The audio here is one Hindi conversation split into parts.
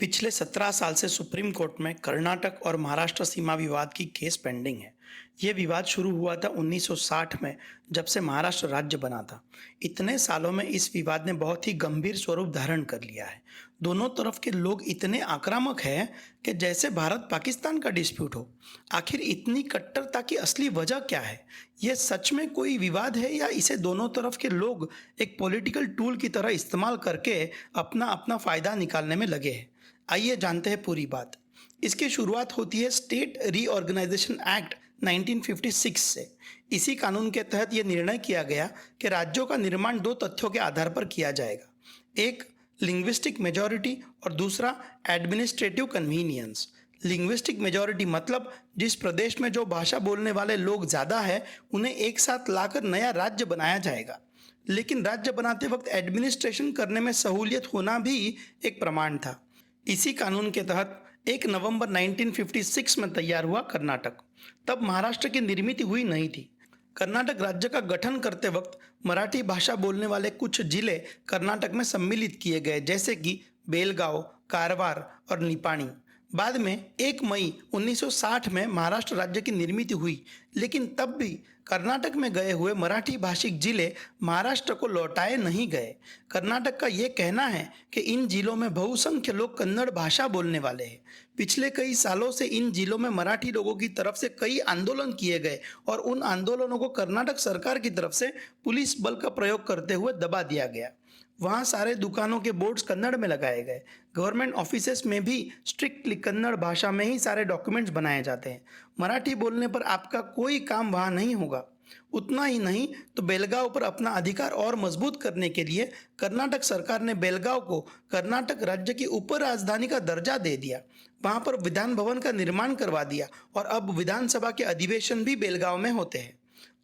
पिछले 17 साल से सुप्रीम कोर्ट में कर्नाटक और महाराष्ट्र सीमा विवाद की केस पेंडिंग है। ये विवाद शुरू हुआ था 1960 में, जब से महाराष्ट्र राज्य बना था। इतने सालों में इस विवाद ने बहुत ही गंभीर स्वरूप धारण कर लिया है। दोनों तरफ के लोग इतने आक्रामक हैं कि जैसे भारत पाकिस्तान का डिस्प्यूट हो। आखिर इतनी कट्टरता की असली वजह क्या है? ये सच में कोई विवाद है या इसे दोनों तरफ के लोग एक पॉलिटिकल टूल की तरह इस्तेमाल करके अपना अपना फायदा निकालने में लगे हैं? आइए जानते हैं पूरी बात। इसकी शुरुआत होती है स्टेट रीऑर्गेनाइजेशन एक्ट 1956 से। इसी कानून के तहत यह निर्णय किया गया कि राज्यों का निर्माण दो तथ्यों के आधार पर किया जाएगा। एक, लिंग्विस्टिक मेजॉरिटी, और दूसरा, एडमिनिस्ट्रेटिव कन्वीनियंस। लिंग्विस्टिक मेजॉरिटी मतलब जिस प्रदेश में जो भाषा बोलने वाले लोग ज़्यादा है उन्हें एक साथ लाकर नया राज्य बनाया जाएगा। लेकिन राज्य बनाते वक्त एडमिनिस्ट्रेशन करने में सहूलियत होना भी एक प्रमाण था। इसी कानून के तहत 1 नवंबर 1956 में तैयार हुआ कर्नाटक। तब महाराष्ट्र की निर्मित हुई नहीं थी। कर्नाटक राज्य का गठन करते वक्त मराठी भाषा बोलने वाले कुछ जिले कर्नाटक में सम्मिलित किए गए, जैसे कि बेलगांव, कारवार और निपाणी। बाद में 1 मई 1960 में महाराष्ट्र राज्य की निर्मित हुई, लेकिन तब भी कर्नाटक में गए हुए मराठी भाषिक जिले महाराष्ट्र को लौटाए नहीं गए। कर्नाटक का ये कहना है कि इन जिलों में बहुसंख्य लोग कन्नड़ भाषा बोलने वाले हैं। पिछले कई सालों से इन जिलों में मराठी लोगों की तरफ से कई आंदोलन किए गए और उन आंदोलनों को कर्नाटक सरकार की तरफ से पुलिस बल का प्रयोग करते हुए दबा दिया गया। वहाँ सारे दुकानों के बोर्ड्स कन्नड़ में लगाए गए। गवर्नमेंट ऑफिसेस में भी स्ट्रिक्टली कन्नड़ भाषा में ही सारे डॉक्यूमेंट्स बनाए जाते हैं। मराठी बोलने पर आपका कोई काम वहाँ नहीं होगा। उतना ही नहीं तो बेलगांव पर अपना अधिकार और मजबूत करने के लिए कर्नाटक सरकार ने बेलगांव को कर्नाटक राज्य की उप राजधानी का दर्जा दे दिया। वहाँ पर विधान भवन का निर्माण करवा दिया और अब विधानसभा के अधिवेशन भी बेलगांव में होते हैं।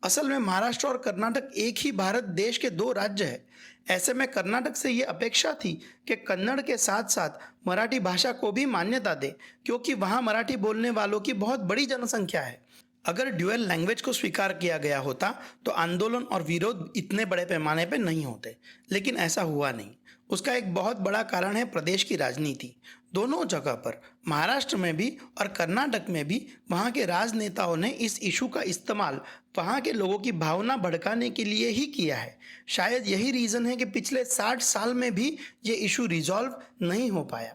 असल में महाराष्ट्र और कर्नाटक एक ही भारत देश के दो राज्य हैं। ऐसे में कर्नाटक से ये अपेक्षा थी कि कन्नड़ के साथ साथ मराठी भाषा को भी मान्यता दे, क्योंकि वहाँ मराठी बोलने वालों की बहुत बड़ी जनसंख्या है। अगर ड्यूअल लैंग्वेज को स्वीकार किया गया होता तो आंदोलन और विरोध इतने बड़े पैमाने पर नहीं होते, लेकिन ऐसा हुआ नहीं। उसका एक बहुत बड़ा कारण है प्रदेश की राजनीति। दोनों जगह पर, महाराष्ट्र में भी और कर्नाटक में भी, वहाँ के राजनेताओं ने इस इशू का इस्तेमाल वहाँ के लोगों की भावना भड़काने के लिए ही किया है। शायद यही रीज़न है कि पिछले 60 साल में भी ये इशू रिजॉल्व नहीं हो पाया।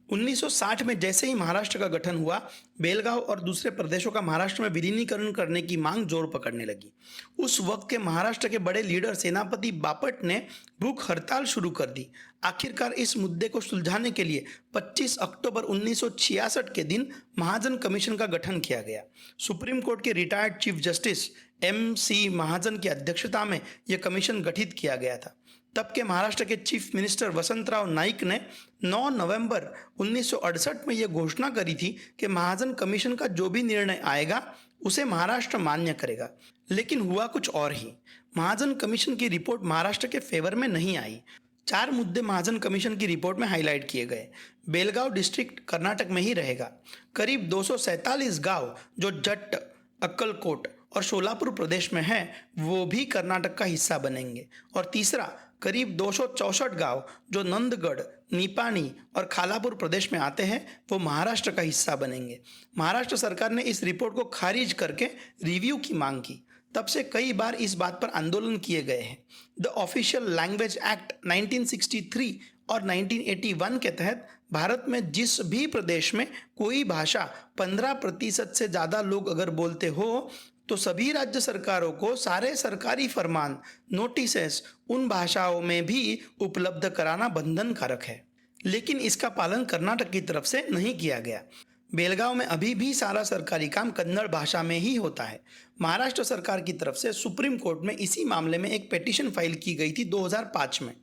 1960 में जैसे ही महाराष्ट्र का गठन हुआ, बेलगांव और दूसरे प्रदेशों का महाराष्ट्र में विलीनीकरण करने की मांग जोर पकड़ने लगी। उस वक्त के महाराष्ट्र के बड़े लीडर सेनापति बापट ने भूख हड़ताल शुरू कर दी। आखिरकार इस मुद्दे को सुलझाने के लिए 25 अक्टूबर 1966 के दिन महाजन कमीशन का गठन किया गया। सुप्रीम कोर्ट के रिटायर्ड चीफ जस्टिस MC महाजन की अध्यक्षता में यह कमीशन गठित किया गया था। तब के महाराष्ट्र के चीफ मिनिस्टर वसंतराव नाइक ने 9 नवंबर 1968 में यह घोषणा करी थी कि महाजन कमीशन का जो भी निर्णय आएगा उसे महाराष्ट्र मान्य करेगा। लेकिन हुआ कुछ और ही। महाजन कमीशन की रिपोर्ट महाराष्ट्र के फेवर में नहीं आई। 4 मुद्दे महाजन कमीशन की रिपोर्ट में हाईलाइट किए गए। बेलगांव डिस्ट्रिक्ट कर्नाटक में ही रहेगा। करीब 247 गांव जो जट्ट, अक्कलकोट और शोलापुर प्रदेश में हैं, वो भी कर्नाटक का हिस्सा बनेंगे। और तीसरा, करीब 264 गांव जो नंदगढ़, निपाणी और खालापुर प्रदेश में आते हैं, वो महाराष्ट्र का हिस्सा बनेंगे। महाराष्ट्र सरकार ने इस रिपोर्ट को खारिज करके रिव्यू की मांग की। तब से कई बार इस बात पर आंदोलन किए गए हैं। द ऑफिशियल लैंग्वेज एक्ट 1963 और 1981 के तहत भारत में जिस भी प्रदेश में कोई भाषा 15% से ज़्यादा लोग अगर बोलते हो तो सभी राज्य सरकारों को सारे सरकारी फरमान, नोटिसेस उन भाषाओं में भी उपलब्ध कराना बंधन कारक है। लेकिन इसका पालन कर्नाटक की तरफ से नहीं किया गया। बेलगांव में अभी भी सारा सरकारी काम कन्नड़ भाषा में ही होता है। महाराष्ट्र सरकार की तरफ से सुप्रीम कोर्ट में इसी मामले में एक पिटीशन फाइल की गई थी 2005 में।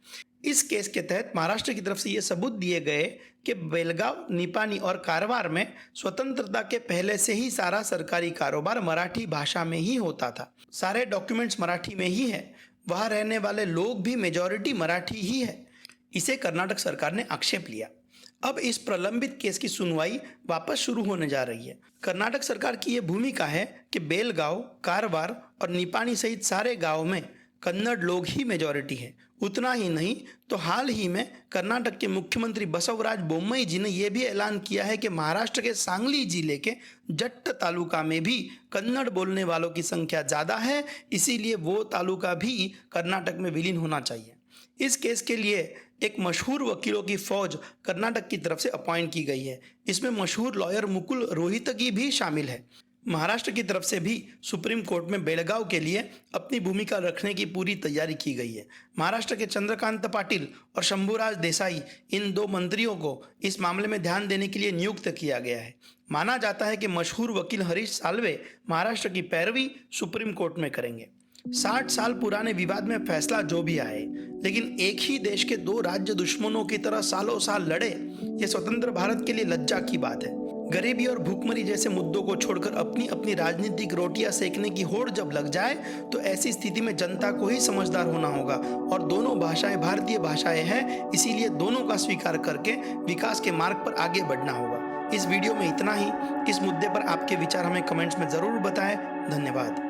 इस केस के तहत महाराष्ट्र की तरफ से ये सबूत दिए गए कि बेलगांव, निपाणी और कारवार में स्वतंत्रता के पहले से ही सारा सरकारी कारोबार मराठी भाषा में ही होता था। सारे डॉक्यूमेंट्स मराठी में ही है। वहाँ रहने वाले लोग भी मेजॉरिटी मराठी ही है। इसे कर्नाटक सरकार ने आक्षेप लिया। अब इस प्रलंबित केस की सुनवाई वापस शुरू होने जा रही है। कर्नाटक सरकार की यह भूमिका है कि बेलगांव, कारवार और निपाणी सहित सारे गाँव में कन्नड़ लोग ही मेजॉरिटी है। उतना ही नहीं तो हाल ही में कर्नाटक के मुख्यमंत्री बसवराज बोम्मई जी ने यह भी ऐलान किया है कि महाराष्ट्र के सांगली जिले के जट्ट तालुका में भी कन्नड़ बोलने वालों की संख्या ज़्यादा है, इसीलिए वो तालुका भी कर्नाटक में विलीन होना चाहिए। इस केस के लिए एक मशहूर वकीलों की फौज कर्नाटक की तरफ से अपॉइंट की गई है। इसमें मशहूर लॉयर मुकुल रोहतगी भी शामिल है। महाराष्ट्र की तरफ से भी सुप्रीम कोर्ट में बेलगांव के लिए अपनी भूमिका रखने की पूरी तैयारी की गई है। महाराष्ट्र के चंद्रकांत पाटिल और शंभूराज देसाई, इन दो मंत्रियों को इस मामले में ध्यान देने के लिए नियुक्त किया गया है। माना जाता है कि मशहूर वकील हरीश साल्वे महाराष्ट्र की पैरवी सुप्रीम कोर्ट में करेंगे। 60 साल पुराने विवाद में फैसला जो भी आए, लेकिन एक ही देश के दो राज्य दुश्मनों की तरह सालों साल लड़े, ये स्वतंत्र भारत के लिए लज्जा की बात है। गरीबी और भूखमरी जैसे मुद्दों को छोड़कर अपनी अपनी राजनीतिक रोटियां सेकने की होड़ जब लग जाए तो ऐसी स्थिति में जनता को ही समझदार होना होगा। और दोनों भाषाएं भारतीय भाषाएं हैं, इसीलिए दोनों का स्वीकार करके विकास के मार्ग पर आगे बढ़ना होगा। इस वीडियो में इतना ही। इस मुद्दे पर आपके विचार हमें कमेंट्स में ज़रूर बताएं। धन्यवाद।